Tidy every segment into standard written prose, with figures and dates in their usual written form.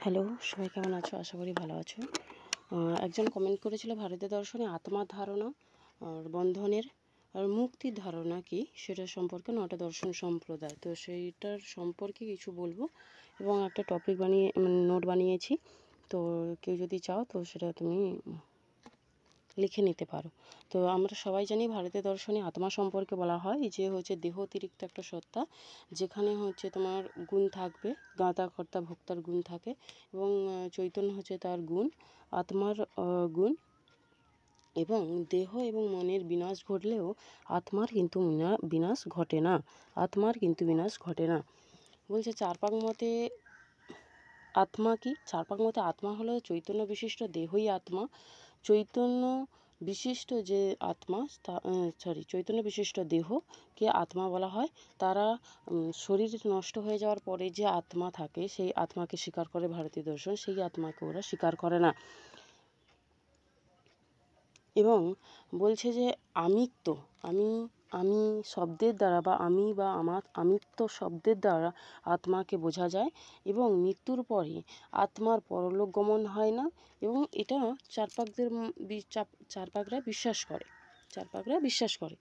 Hello, সবাই কেমন আছো? আশা করি ভালো আছো। একজন কমেন্ট করেছিল ভারতীয় দর্শনে আত্মার ধারণা আর বন্ধনের আর মুক্তির ধারণা কী সেটা সম্পর্কে 9টা দর্শন সম্প্রদায়। তো সেইটার সম্পর্কে কিছু বলবো এবং একটা টপিক বানিয়ে নোট বানিয়েছি। তো কেউ যদি চাও তো সেটা তুমি লিখে নিতে পারো। তো আমরা সবাই জানি ভারতীয় দর্শনে আত্মা সম্পর্কে বলা হয় যে হচ্ছে দেহ অতিরিক্ত একটা সত্তা, যেখানে হচ্ছে তোমার গুণ থাকবে, জ্ঞাতা কর্তা ভোক্তার গুণ থাকে এবং চৈতন্য হচ্ছে তার গুণ, আত্মার গুণ। এবং দেহ এবং মনের বিনাশ ঘটলেও আত্মার কিন্তু বিনাশ ঘটে না। আত্মার কিন্তু বিনাশ ঘটে না। বলছে চারপাক মতে আত্মা কি? চারপাক মতে আত্মা হলো চৈতন্য বিশিষ্ট দেহই আত্মা। চৈতন্য বিশিষ্ট যে আত্মা চৈতন্য বিশিষ্ট দেহকে আত্মা বলা হয়। তারা শরীর নষ্ট হয়ে যাওয়ার পরে যে আত্মা থাকে সেই আত্মাকে স্বীকার করে ভারতীয় দর্শন, সেই আত্মাকে ওরা স্বীকার করে না। এবং বলছে যে আমিত্ব, আমি শব্দের দ্বারা বা আমি বা আমার আমিত্ব শব্দের দ্বারা আত্মাকে বোঝা যায় এবং মৃত্যুর পরে আত্মার পরলোক গমন হয় না, এবং এটা চারপাকরা বিশ্বাস করে।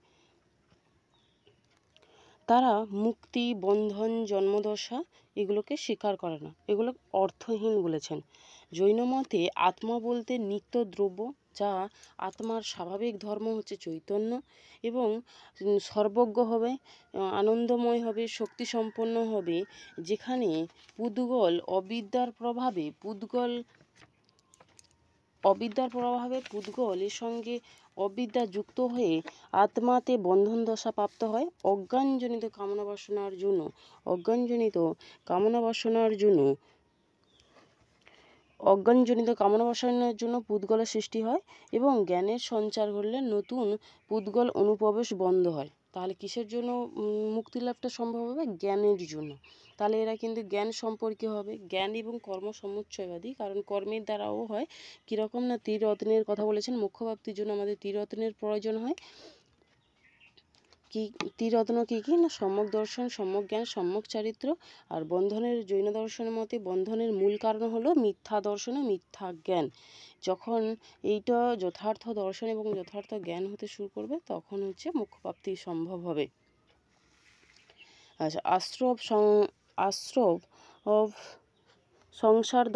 তারা মুক্তি, বন্ধন, জন্মদশা এগুলোকে স্বীকার করে না, এগুলো অর্থহীন বলেছেন। জৈন মতে আত্মা বলতে নিত্য দ্রব্য, যা আত্মার স্বাভাবিক ধর্ম হচ্ছে চৈতন্য এবং সর্বজ্ঞ হবে, আনন্দময় হবে, শক্তিসম্পন্ন হবে। যেখানে অবিদ্যার প্রভাবে পুদ্গলের সঙ্গে অবিদ্যা যুক্ত হয়ে আত্মাতে বন্ধন দশা প্রাপ্ত হয়। অজ্ঞানজনিত কামনা বাসনার জন্য পুদ্গলের সৃষ্টি হয় এবং জ্ঞানের সঞ্চার হলে নতুন পুদ্গল অনুপ্রবেশ বন্ধ হয়। তাহলে কিসের জন্য মুক্তি লাভটা সম্ভব হবে? জ্ঞানের জন্য। তাহলে এরা কিন্তু জ্ঞান সম্পর্কে হবে, জ্ঞান এবং কর্ম সমুচ্চয়বাদী, কারণ কর্মের দ্বারাও হয়। কীরকম না, ত্রিরত্নের কথা বলেছেন, মোক্ষপ্রাপ্তির জন্য আমাদের ত্রিরত্নের প্রয়োজন হয়। ত্রিরত্ন কী কী না, সম্যক দর্শন, সম্যক জ্ঞান, সম্যক চারিত্র। আর বন্ধনের জৈন দর্শনের মতে বন্ধনের মূল কারণ হলো মিথ্যা দর্শন ও মিথ্যা জ্ঞান। যখন এইটা যথার্থ দর্শন এবং যথার্থ জ্ঞান হতে শুরু করবে তখন হচ্ছে মোক্ষপ্রাপ্তি সম্ভব হবে। আচ্ছা, আশ্রব সংসার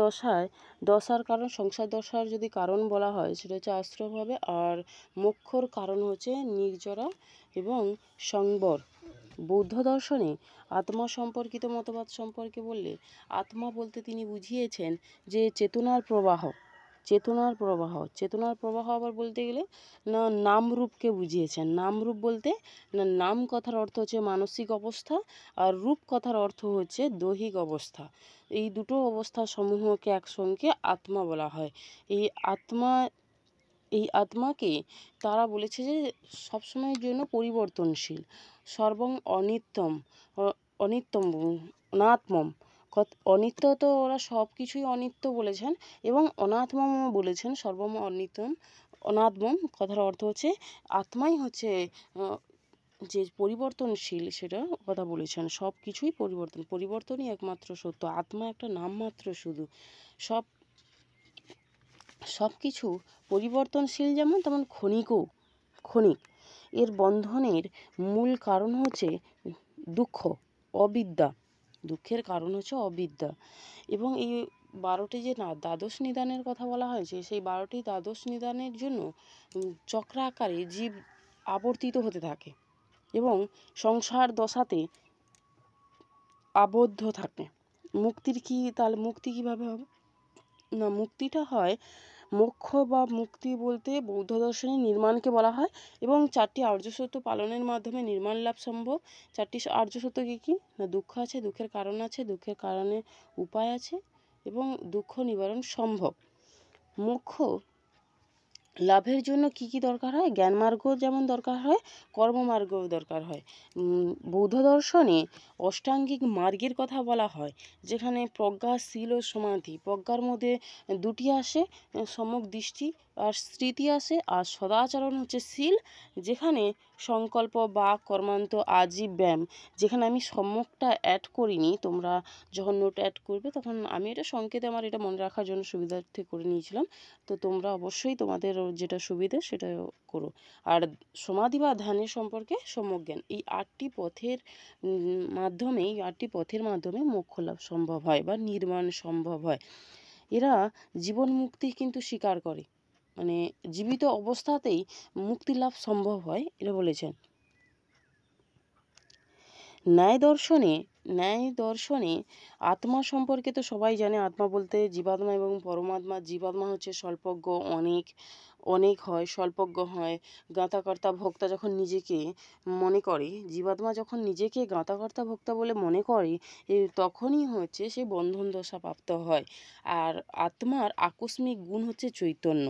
দশার কারণ, সংসার দশার যদি কারণ বলা হয় সেটা হচ্ছে আশ্রব হবে। আর মোক্ষর কারণ হচ্ছে নির্জরা এবং সংবর। বৌদ্ধ দর্শনে আত্মা সম্পর্কিত মতবাদ সম্পর্কে বললে আত্মা বলতে তিনি বুঝিয়েছেন যে চেতনার প্রবাহ আবার বলতে গেলে না নামরূপকে বুঝিয়েছেন। নামরূপ বলতে না, নাম কথার অর্থ হচ্ছে মানসিক অবস্থা আর রূপ কথার অর্থ হচ্ছে দৈহিক অবস্থা। এই দুটো অবস্থা সমূহকে একসঙ্গে আত্মা বলা হয়। এই আত্মাকে তারা বলেছে যে সবসময়ের জন্য পরিবর্তনশীল, সর্বং অনিত্যম অনাত্মম। অনিত্য তো ওরা সব কিছুই অনিত্য বলেছেন এবং অনাত্মমও বলেছেন। সর্বম অনাত্মম কথার অর্থ হচ্ছে আত্মাই হচ্ছে যে পরিবর্তনশীল, সেটা কথা বলেছেন। সব কিছুই পরিবর্তনই একমাত্র সত্য, আত্মা একটা নামমাত্র শুধু। সব কিছু পরিবর্তনশীল যেমন, তেমন ক্ষণিক। এর বন্ধনের মূল কারণ হচ্ছে দুঃখের কারণ হচ্ছে অবিদ্যা। এবং এই 12টি যে দ্বাদশ নিদানের কথা বলা হয়েছে, সেই 12টি দ্বাদশ নিদানের জন্য চক্র আকারে জীব আবর্তিত হতে থাকে এবং সংসার দশাতে আবদ্ধ থাকে। তাহলে মুক্তি কীভাবে হবে না, মুক্তিটা হয় মোক্ষ বা মুক্তি বলতে বৌদ্ধ দর্শনে নির্মাণকে বলা হয় এবং 4টি আর্যসত্য পালনের মাধ্যমে নির্মাণ লাভ সম্ভব। 4টি আর্যসত্য কী কী না, দুঃখ আছে, দুঃখের কারণ আছে, দুঃখের কারণে উপায় আছে এবং দুঃখ নিবারণ সম্ভব। মোক্ষ লাভের জন্য কি কি দরকার হয়? জ্ঞান মার্গ যেমন দরকার হয়, কর্মমার্গও দরকার হয়। বৌদ্ধ দর্শনে অষ্টাঙ্গিক মার্গের কথা বলা হয়, যেখানে প্রজ্ঞা, শীল ও সমাধি। প্রজ্ঞার মধ্যে 2টি আসে, সম্যক দৃষ্টি আর স্মৃতি আসে। আর সদাচরণ হচ্ছে শীল, যেখানে সংকল্প বা কর্মান্ত আজীব ব্যায়াম, যেখানে আমি সম্যকটা অ্যাড করিনি। তোমরা যখন নোট অ্যাড করবে তখন আমি এটা সংকেতে আমার এটা মনে রাখার জন্য সুবিধার্থে করে নিয়েছিলাম। তো তোমরা অবশ্যই তোমাদের যেটা সুবিধে সেটা করো। আর সমাধি বা ধ্যানের সম্পর্কে সম্যক জ্ঞান, এই 8টি পথের মাধ্যমে মোক্ষ লাভ সম্ভব হয় বা নির্মাণ সম্ভব হয়। এরা জীবন মুক্তি কিন্তু স্বীকার করে, মানে জীবিত অবস্থাতেই মুক্তি লাভ সম্ভব হয়, এটা বলেছেন। ন্যায় দর্শনে আত্মা সম্পর্কে তো সবাই জানে। আত্মা বলতে জীবাত্মা এবং পরমাত্মা। জীবাত্মা হচ্ছে স্বল্পজ্ঞ, অনেক হয়, স্বল্পজ্ঞ হয়। জ্ঞাতাকর্তা ভোক্তা যখন নিজেকে মনে করে, জীবাত্মা যখন নিজেকে জ্ঞাতাকর্তা ভোক্তা বলে মনে করে, তখনই হচ্ছে সে বন্ধন দশা প্রাপ্ত হয়। আর আত্মার আকস্মিক গুণ হচ্ছে চৈতন্য।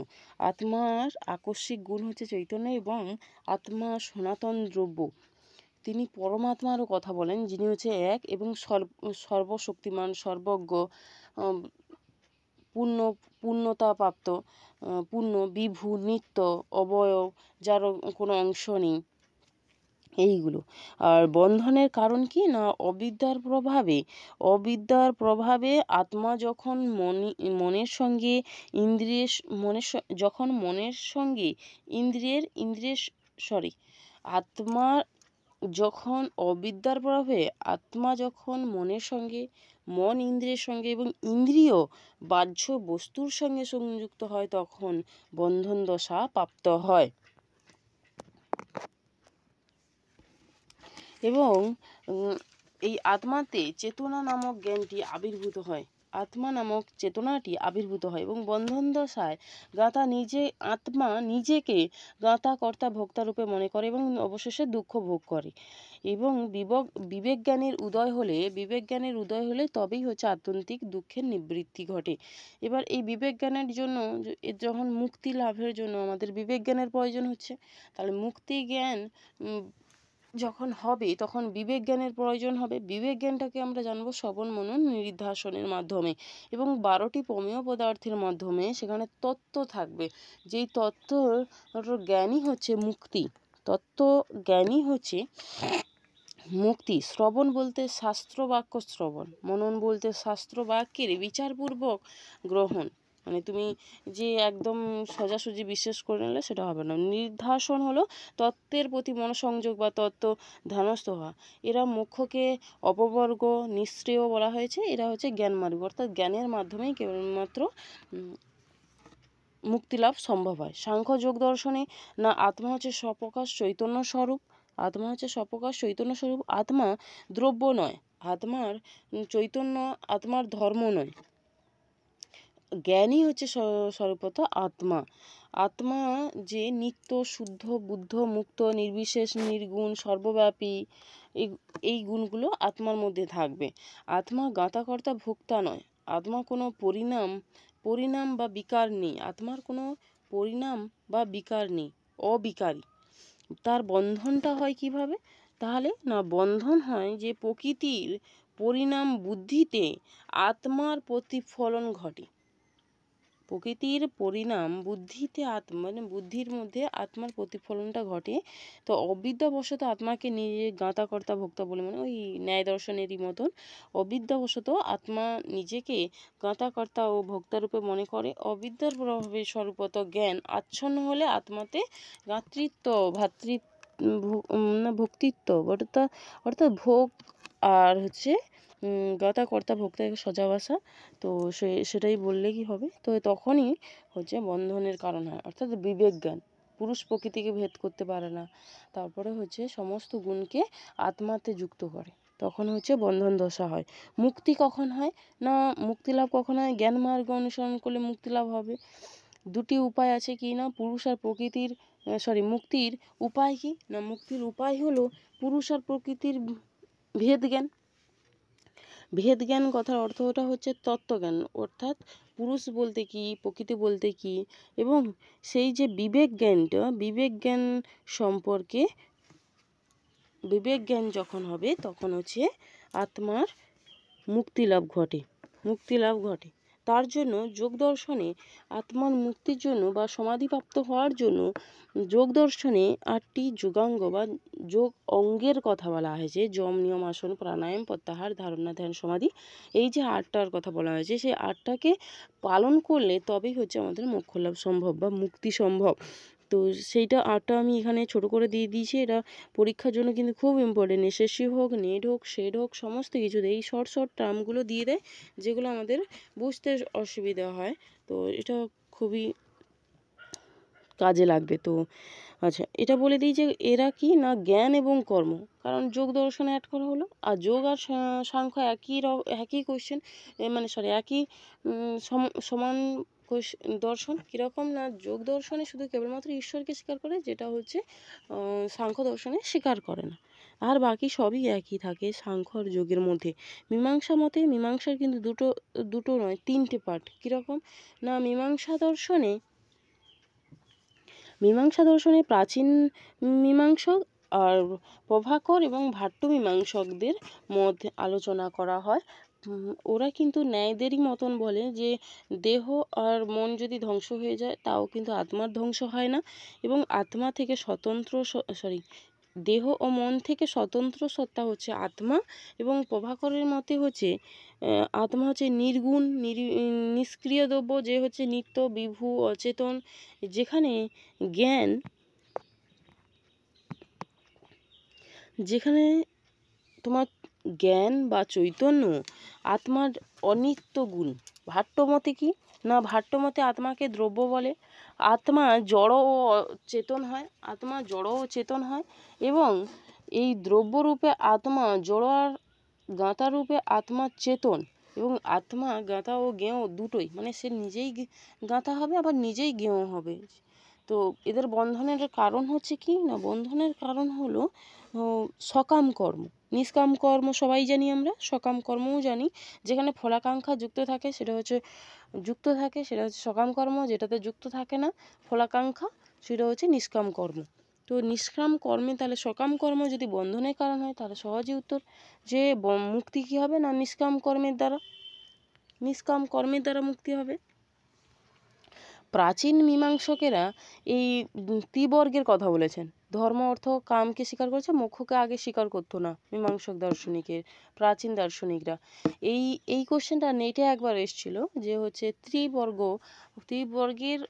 এবং আত্মা সনাতন দ্রব্য। তিনি পরমাত্মারও কথা বলেন, যিনি হচ্ছে এক এবং সর্বশক্তিমান, সর্বজ্ঞ, পূর্ণতাপ্রাপ্ত, পূর্ণ, বিভু, নিত্য, অবয়ব, যার কোনো অংশ নেই, এইগুলো। আর বন্ধনের কারণ কি না, অবিদ্যার প্রভাবে আত্মা যখন মনের সঙ্গে আত্মা যখন অবিদ্যার প্রভাবে আত্মা যখন মন ইন্দ্রিয়ের সঙ্গে এবং ইন্দ্রিয় বাহ্য বস্তুর সঙ্গে সংযুক্ত হয়, তখন বন্ধন দশা প্রাপ্ত হয়। এবং এই আত্মাতে চেতনা নামক জ্ঞানটি আবির্ভূত হয়। আত্মা নামক চেতনাটি আবির্ভূত হয় এবং বন্ধন দশায় আত্মা নিজেকে জ্ঞাতা কর্তা ভোক্তা রূপে মনে করে এবং অবশেষে দুঃখ ভোগ করে। এবং বিবেক জ্ঞানের উদয় হলে তবেই হচ্ছে আত্যন্তিক দুঃখের নিবৃত্তি ঘটে। এবার এই বিবেক জ্ঞানের জন্য, যখন মুক্তি লাভের জন্য আমাদের বিবেক জ্ঞানের প্রয়োজন হচ্ছে, তাহলে মুক্তি জ্ঞান যখন হবে তখন বিবেক জ্ঞানের প্রয়োজন হবে। বিবেক জ্ঞানটাকে আমরা জানবো শ্রবণ মনন নিধিধ্যাসনের মাধ্যমে এবং 12টি প্রমেয় পদার্থের মাধ্যমে। সেখানে তত্ত্ব থাকবে, যেই তত্ত্বর জ্ঞানই হচ্ছে মুক্তি। শ্রবণ বলতে শাস্ত্র বাক্য শ্রবণ, মনন বলতে শাস্ত্র বাক্যের বিচারপূর্বক গ্রহণ, মানে তুমি যে একদম সোজাসুজি বিশ্বাস করে নিলে সেটা হবে না। নির্ধাসন হলো তত্ত্বের প্রতি মনোসংযোগ বা তত্ত্ব ধ্যানস্থ হওয়া। এরা মোক্ষকে অপবর্গ, নিঃশ্রেয় বলা হয়েছে। এরা হচ্ছে জ্ঞান মার্গ, অর্থাৎ জ্ঞানের মাধ্যমেই কেবলমাত্র মুক্তিলাভ সম্ভব হয়। সাংখ্য যোগ দর্শনে না আত্মা হচ্ছে স্বপ্রকাশ চৈতন্য স্বরূপ। আত্মা দ্রব্য নয়, চৈতন্য আত্মার ধর্ম নয়। জ্ঞানই হচ্ছে স্বরূপত আত্মা যে নিত্য, শুদ্ধ, বুদ্ধ, মুক্ত, নির্বিশেষ, নির্গুণ, সর্বব্যাপী, এই গুণগুলো আত্মার মধ্যে থাকবে। আত্মা জ্ঞাতাকর্তা ভোক্তা নয়। আত্মা কোনো পরিণাম বা বিকার নেই। আত্মার কোনো পরিণাম বা বিকার নেই, অবিকারী। তার বন্ধনটা হয় কিভাবে? তাহলে না, বন্ধন হয় যে প্রকৃতির পরিণাম বুদ্ধিতে আত্মার প্রতিফলন ঘটে। প্রকৃতির পরিণাম বুদ্ধিতে মানে বুদ্ধির মধ্যে আত্মার প্রতিফলনটা ঘটে। তো অবিদ্যাবশত আত্মাকে নিজে জ্ঞাতাকর্তা ভোক্তা বলে মনে, ওই ন্যায় দর্শনেরই মতন অবিদ্যাবশত আত্মা নিজেকে জ্ঞাতাকর্তা ও ভোক্তারূপে মনে করে। অবিদ্যার প্রভাবে স্বরূপত জ্ঞান আচ্ছন্ন হলে আত্মাতে ভক্তিত্ব অর্থাৎ ভোগ আর হচ্ছে জ্ঞাতাকর্তা ভোক্তা সজা ভাষা। তো সেটাই বললে কি হবে, তো তখনই হচ্ছে বন্ধনের কারণ হয়, অর্থাৎ বিবেক জ্ঞান। পুরুষ প্রকৃতিকে ভেদ করতে পারে না, তারপরে হচ্ছে সমস্ত গুণকে আত্মাতে যুক্ত করে, তখন হচ্ছে বন্ধন দশা হয়। মুক্তি কখন হয় না, মুক্তি লাভ কখন হয়? জ্ঞান মার্গ অনুসরণ করলে মুক্তি লাভ হবে। দুটি উপায় আছে কি না, পুরুষ আর প্রকৃতির মুক্তির উপায় কি না, মুক্তির উপায় হলো পুরুষ আর প্রকৃতির ভেদ জ্ঞান। কথার অর্থটা হচ্ছে তত্ত্বজ্ঞান, অর্থাৎ পুরুষ বলতে কি, প্রকৃতি বলতে কি, এবং সেই যে বিবেক জ্ঞান যখন হবে তখন হচ্ছে আত্মার মুক্তি লাভ ঘটে। তার জন্য যোগ দর্শনে আত্মার মুক্তির জন্য বা সমাধিপ্রাপ্ত হওয়ার জন্য যোগ দর্শনে 8টি যোগাঙ্গ বা যোগ অঙ্গের কথা বলা হয়েছে। যম, নিয়ম, আসন, প্রাণায়াম, প্রত্যাহার, ধারণা, ধ্যান, সমাধি, এই যে 8টার কথা বলা হয়েছে, সেই 8টাকে পালন করলে তবেই হচ্ছে আমাদের মোক্ষ লাভ সম্ভব বা মুক্তি সম্ভব। তো সেইটা 8টা আমি এখানে ছোট করে দিয়ে দিয়েছি। এটা পরীক্ষার জন্য কিন্তু খুব ইম্পর্টেন্ট। এসএসসি হোক, নেট হোক, সেট হোক, সমস্ত কিছুতে এই শর্ট শর্ট টার্মগুলো দিয়ে দেয়, যেগুলো আমাদের বুঝতে অসুবিধা হয়। তো এটা খুবই কাজে লাগবে। তো আচ্ছা, এটা বলে দিই যে এরা কি না জ্ঞান এবং কর্ম, কারণ যোগ দর্শনে অ্যাড করা হলো। আর যোগ আর সাংখ্য একই কোশ্চেন, মানে সরি একই সমান দর্শন। কীরকম না, যোগ দর্শনে শুধু কেবলমাত্র ঈশ্বরকে স্বীকার করে, যেটা হচ্ছে সাংখ্য দর্শনে স্বীকার করে না। আর বাকি সবই একই থাকে সাংখ্য আর যোগের মধ্যে। মীমাংসা মতে, মীমাংসার কিন্তু দুটো নয় 3টে পার্ট। কীরকম না, মীমাংসা দর্শনে প্রাচীন মীমাংসক আর প্রভাকর এবং ভাট্ট মীমাংসকদের মধ্যে আলোচনা করা হয়। ওরা কিন্তু ন্যায়দেরই মতন বলে যে দেহ আর মন যদি ধ্বংস হয়ে যায় তাও কিন্তু আত্মার ধ্বংস হয় না, এবং আত্মা থেকে স্বতন্ত্র দেহ ও মন থেকে স্বতন্ত্র সত্তা হচ্ছে আত্মা। এবং প্রভাকরের মতে হচ্ছে আত্মা হচ্ছে নির্গুণ নিষ্ক্রিয় দ্রব্য, যে হচ্ছে নিত্য, বিভু, অচেতন। যেখানে তোমার জ্ঞান বা চৈতন্য আত্মার অনিত্য গুণ। ভাট্টমতে কি না, ভাট্টমতে আত্মাকে দ্রব্য বলে। আত্মা জড় ও চেতন হয়, এবং এই দ্রব্যরূপে আত্মা জড় আর জ্ঞাতা রূপে আত্মা চেতন, এবং আত্মা জ্ঞাতা ও জ্ঞেয় দুটোই, মানে সে নিজেই জ্ঞাতা হবে আবার নিজেই জ্ঞেয় হবে। তো এদের বন্ধনের কারণ হচ্ছে কি না, বন্ধনের কারণ হলো সকাম কর্ম। নিষ্কাম কর্ম সবাই জানি, আমরা সকাম কর্মও জানি। যেখানে ফলাকাঙ্ক্ষা যুক্ত থাকে সেটা হচ্ছে সকাম কর্ম, যেটাতে যুক্ত থাকে না ফলাকাঙ্ক্ষা সেটা হচ্ছে নিষ্কাম কর্ম। তো নিষ্কাম কর্মে তাহলে সকাম কর্ম যদি বন্ধনের কারণ হয়, তাহলে সহজেই উত্তর যে মুক্তি কী হবে না, নিষ্কাম কর্মের দ্বারা মুক্তি হবে। প্রাচীন মীমাংসকেরা এই ত্রিবর্গের কথা বলেছেন। ধর্ম, অর্থ, কামকে স্বীকার করেছে, মোক্ষকে আগে স্বীকার করতো না মীমাংসক প্রাচীন দার্শনিকরা। এই কোশ্চেনটা নেটে একবার এসেছিল, যে হচ্ছে ত্রিবর্গের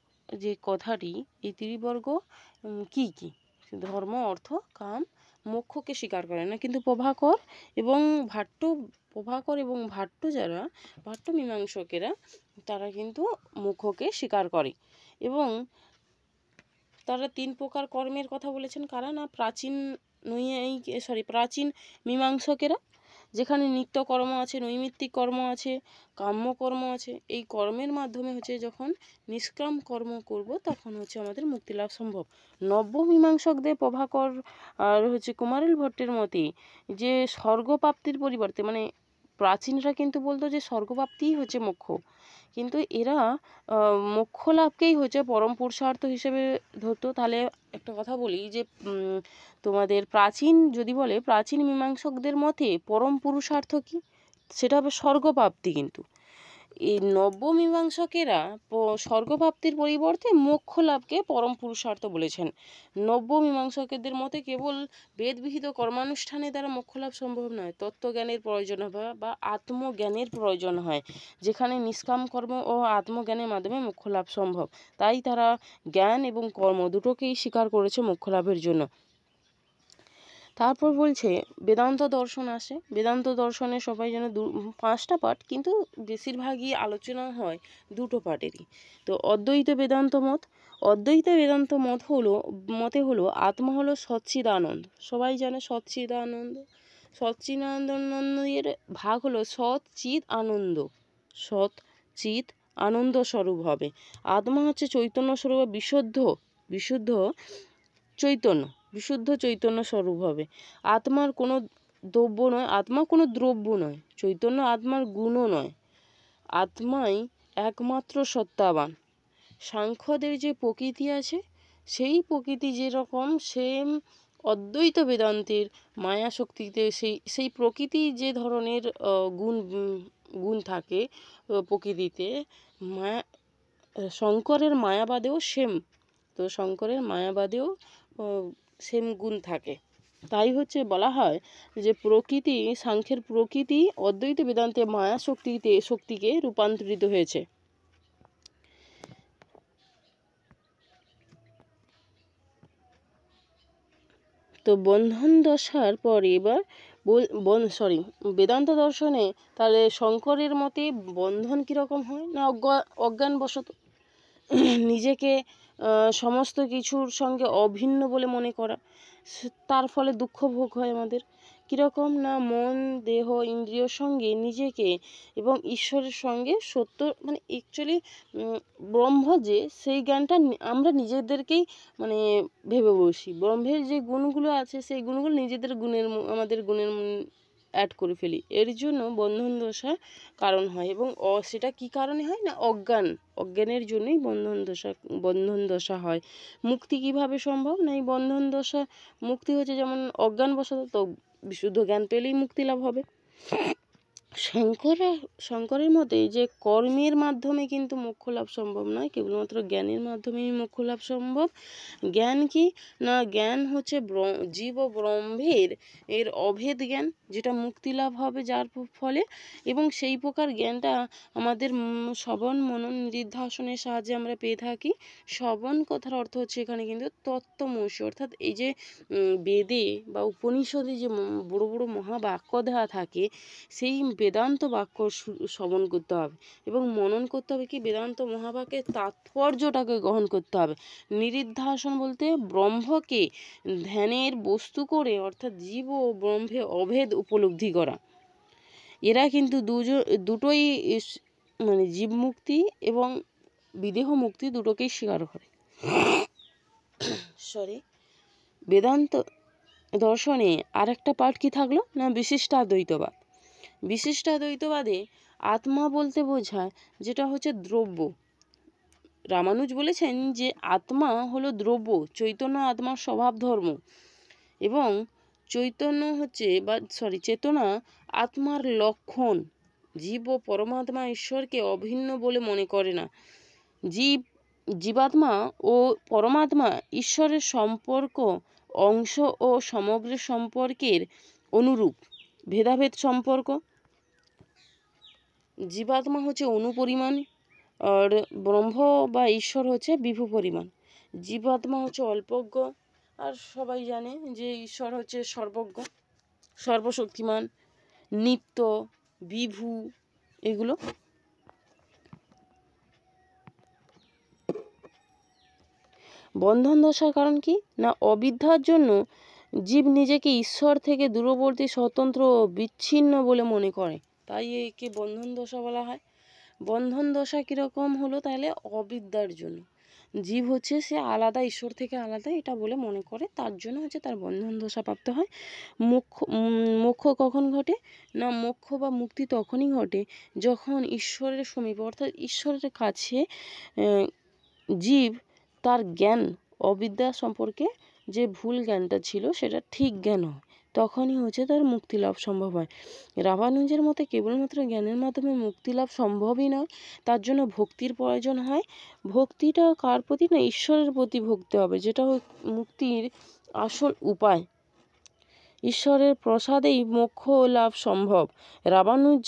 যে কথাটি, এই ত্রিবর্গ কি কি, ধর্ম, অর্থ, কাম, মোক্ষকে স্বীকার করে না। কিন্তু প্রভাকর এবং ভাট্ট মীমাংসকেরা তারা কিন্তু মোক্ষকে স্বীকার করে। এবং তারা 3 প্রকার কর্মের কথা বলেছেন। কারা না, প্রাচীন মীমাংসকেরা, যেখানে নিত্য কর্ম আছে, নৈমিত্তিক কর্ম আছে, কাম্য কর্ম আছে। এই কর্মের মাধ্যমে হচ্ছে যখন নিষ্কাম কর্ম করব তখন হচ্ছে আমাদের মুক্তি লাভ সম্ভব। নব্য মীমাংসকদের প্রভাকর আর হচ্ছে কুমারিল ভট্টের মতে যে স্বর্গপ্রাপ্তির পরিবর্তে, মানে প্রাচীনরা কিন্তু বলতো যে স্বর্গপ্রাপ্তিই হচ্ছে মোক্ষ, কিন্তু এরা মোক্ষ লাভকেই হচ্ছে পরম পুরুষার্থ হিসেবে ধরতো। তাহলে একটা কথা বলি যে তোমাদের প্রাচীন মীমাংসকদের মতে পরম পুরুষার্থ কি, সেটা হবে স্বর্গপ্রাপ্তি। কিন্তু এই নব্য মীমাংসকেরা স্বর্গপ্রাপ্তির পরিবর্তে মোক্ষ লাভকে পরম পুরুষার্থ বলেছেন। নব্য মীমাংসকেদের মতে কেবল বেদবিহিত কর্মানুষ্ঠানের দ্বারা মোক্ষ লাভ সম্ভব নয়, তত্ত্বজ্ঞানের প্রয়োজন হবে বা আত্মজ্ঞানের প্রয়োজন হয়, যেখানে নিষ্কাম কর্ম ও আত্মজ্ঞানের মাধ্যমে মোক্ষ লাভ সম্ভব। তাই তারা জ্ঞান এবং কর্ম দুটোকেই স্বীকার করেছে মোক্ষ লাভের জন্য। তারপর বলছে বেদান্ত দর্শন আসে। বেদান্ত দর্শনে সবাই যেন 5টা পার্ট, কিন্তু বেশিরভাগই আলোচনা হয় 2টো পার্টেরই। তো অদ্বৈত বেদান্ত মতে হলো আত্মা হলো সচ্চিদানন্দ। সবাই জানে সচ্চিদানন্দের ভাগ হলো সৎ চিৎ আনন্দ স্বরূপ হবে। আত্মা হচ্ছে চৈতন্য স্বরূপ, বিশুদ্ধ চৈতন্য স্বরূপ হবে। আত্মা কোনো দ্রব্য নয়, চৈতন্য আত্মার গুণও নয়, আত্মাই একমাত্র সত্তাবান। সাংখ্যদের যে প্রকৃতি আছে, সেই প্রকৃতি যেরকম সেম অদ্বৈত বেদান্তের মায়া শক্তিতে সেই প্রকৃতি যে ধরনের গুণ গুণ থাকে প্রকৃতিতে, মায়া শঙ্করের মায়াবাদেও সেম, তো শঙ্করের মায়াবাদেও সেম গুণ থাকে। তাই হচ্ছে বলা হয় যে প্রকৃতি, সাংখ্যের প্রকৃতি অদ্বৈত বেদান্তে মায়া শক্তিকে রূপান্তরিত হয়েছে। তো বন্ধন দশার পর এবার বেদান্ত দর্শনে তাহলে শঙ্করের মতে বন্ধন কীরকম হয় না, অজ্ঞানবশত নিজেকে সমস্ত কিছুর সঙ্গে অভিন্ন বলে মনে করা, তার ফলে দুঃখ ভোগ হয় আমাদের। কীরকম না, মন দেহ ইন্দ্রিয়র সঙ্গে নিজেকে এবং ঈশ্বরের সঙ্গে সত্য মানে অ্যাকচুয়ালি ব্রহ্ম যে সেই জ্ঞানটা আমরা নিজেদেরকেই মানে ভেবে বসি, ব্রহ্মের যে গুণগুলো আছে সেই গুণগুলো নিজেদের আমাদের গুণের অ্যাড করে ফেলি, এর জন্য বন্ধন দশা কারণ হয়। এবং সেটা কি কারণে হয় না, অজ্ঞানের জন্যই বন্ধন দশা হয়। মুক্তি কিভাবে সম্ভব না, এই বন্ধন দশা মুক্তি হচ্ছে যেমন অজ্ঞানবশত, তো বিশুদ্ধ জ্ঞান পেলেই মুক্তি লাভ হবে। শঙ্করের মতে যে কর্মের মাধ্যমে কিন্তু মোক্ষ লাভ সম্ভব নয়, কেবলমাত্র জ্ঞানের মাধ্যমেই মোক্ষ লাভ সম্ভব। জ্ঞান কি না, জ্ঞান হচ্ছে জীব ও ব্রহ্মের এর অভেদ জ্ঞান, যেটা মুক্তি লাভ হবে যার ফলে। এবং সেই প্রকার জ্ঞানটা আমাদের শ্রবণ মনন নিধিধ্যাসনের সাহায্যে আমরা পেয়ে থাকি। শ্রবণ কথার অর্থ হচ্ছে এখানে কিন্তু তত্ত্বমসি, অর্থাৎ এই যে বেদে বা উপনিষদে যে বড় বড় মহাবাক্য দেওয়া থাকে, সেই বেদান্ত বাক্য শ্রবণ করতে হবে এবং মনন করতে হবে কি বেদান্ত মহাবাক্যের তাৎপর্যটাকে গ্রহণ করতে হবে। নিধিধ্যাসন বলতে ব্রহ্মকে ধ্যানের বস্তু করে, অর্থাৎ জীব ও ব্রহ্মে অভেদ উপলব্ধি করা। এরা কিন্তু দুটোই মানে জীব মুক্তি এবং বিদেহ মুক্তি দুটোকেই স্বীকার করে। বেদান্ত দর্শনে আরেকটা পার্ট কি থাকলো না, বিশিষ্টাদ্বৈতবাদ। বিশিষ্টাদ্বৈতবাদে আত্মা বলতে বোঝায় যেটা হচ্ছে দ্রব্য। রামানুজ বলেছেন যে আত্মা হলো দ্রব্য, চৈতন্য আত্মার স্বভাব ধর্ম, এবং চেতনা আত্মার লক্ষণ। জীব ও পরমাত্মা ঈশ্বরকে অভিন্ন বলে মনে করে না। জীবাত্মা ও পরমাত্মা ঈশ্বরের সম্পর্ক অংশ ও সমগ্র সম্পর্কের অনুরূপ। ভেদাভেদ সম্পর্ক, জীবাত্মা হচ্ছে অনুপরিমাণ আর ব্রহ্ম বা ঈশ্বর হচ্ছে বিভু পরিমাণ। জীবাত্মা হচ্ছে অল্পজ্ঞ, আর সবাই জানে যে ঈশ্বর হচ্ছে সর্বজ্ঞ, সর্বশক্তিমান, নিত্য, বিভু, এগুলো। বন্ধন দশার কারণ কি না, অবিদ্যার জন্য জীব নিজেকে ঈশ্বর থেকে দূরবর্তী, স্বতন্ত্র ও বিচ্ছিন্ন বলে মনে করে, তাই একে বন্ধন দশা বলা হয়। বন্ধন দশা কীরকম হলো তাহলে, অবিদ্যার জন্য জীব হচ্ছে সে আলাদা, ঈশ্বর থেকে আলাদা এটা বলে মনে করে, তার জন্য হচ্ছে তার বন্ধন দশা প্রাপ্ত হয়। মোক্ষ কখন ঘটে না, মোক্ষ বা মুক্তি তখনই ঘটে যখন ঈশ্বরের সমীপে, অর্থাৎ ঈশ্বরের কাছে জীব তার জ্ঞান, অবিদ্যা সম্পর্কে যে ভুল জ্ঞানটা ছিল সেটা ঠিক জ্ঞান হয়, তখনই হচ্ছে তার মুক্তি লাভ সম্ভব হয়। রামানুজের মতে কেবলমাত্র জ্ঞানের মাধ্যমে মুক্তি লাভ সম্ভবই নয়, তার জন্য ভক্তির প্রয়োজন হয়। ভক্তিটা কার প্রতি না, ঈশ্বরের প্রতি ভক্তি হবে, যেটা মুক্তির আসল উপায়। ঈশ্বরের প্রসাদেই মোক্ষ লাভ সম্ভব। রামানুজ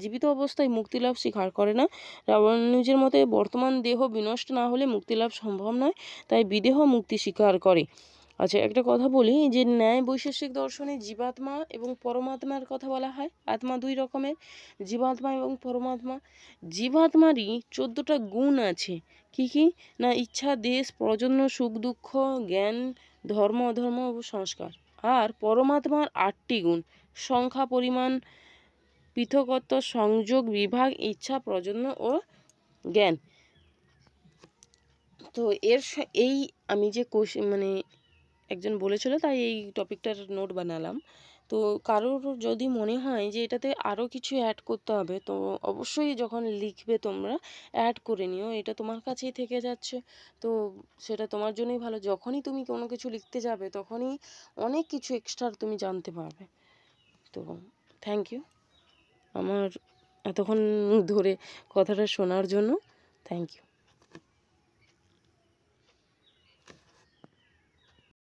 জীবিত অবস্থায় মুক্তিলাভ স্বীকার করে না। রামানুজের মতে বর্তমান দেহ বিনষ্ট না হলে মুক্তিলাভ সম্ভব নয়, তাই বিদেহ মুক্তি স্বীকার করে। আচ্ছা, একটা কথা বলি যে ন্যায় বৈশেষিক দর্শনে জীবাত্মা এবং পরমাত্মার কথা বলা হয়। আত্মা দুই রকমের, জীবাত্মা এবং পরমাত্মা। জীবাত্মারই 14টা গুণ আছে। কি কি না, ইচ্ছা, দেশ, প্রজন্ম, সুখ দুঃখ, জ্ঞান, ধর্ম অধর্ম ও সংস্কার। আর পরমাত্মার 8টি গুণ, সংখ্যা, পরিমাণ, পৃথকত্ব, সংযোগ, বিভাগ, ইচ্ছা, প্রজন্ম ও জ্ঞান। তো এই আমি যে মানে একজন বলেছিল তাই এই টপিকটার নোট বানালাম। তো কারোর যদি মনে হয় যে এটাতে আরও কিছু অ্যাড করতে হবে, তো অবশ্যই যখন লিখবে তোমরা অ্যাড করে নিও, এটা তোমার কাছেই থেকে যাচ্ছে, তো সেটা তোমার জন্যই ভালো। যখনই তুমি কোনো কিছু লিখতে যাবে তখনই অনেক কিছু এক্সট্রা তুমি জানতে পারবে। তো থ্যাংক ইউ। আমার এতক্ষণ ধরে কথাটা শোনার জন্য থ্যাংক ইউ।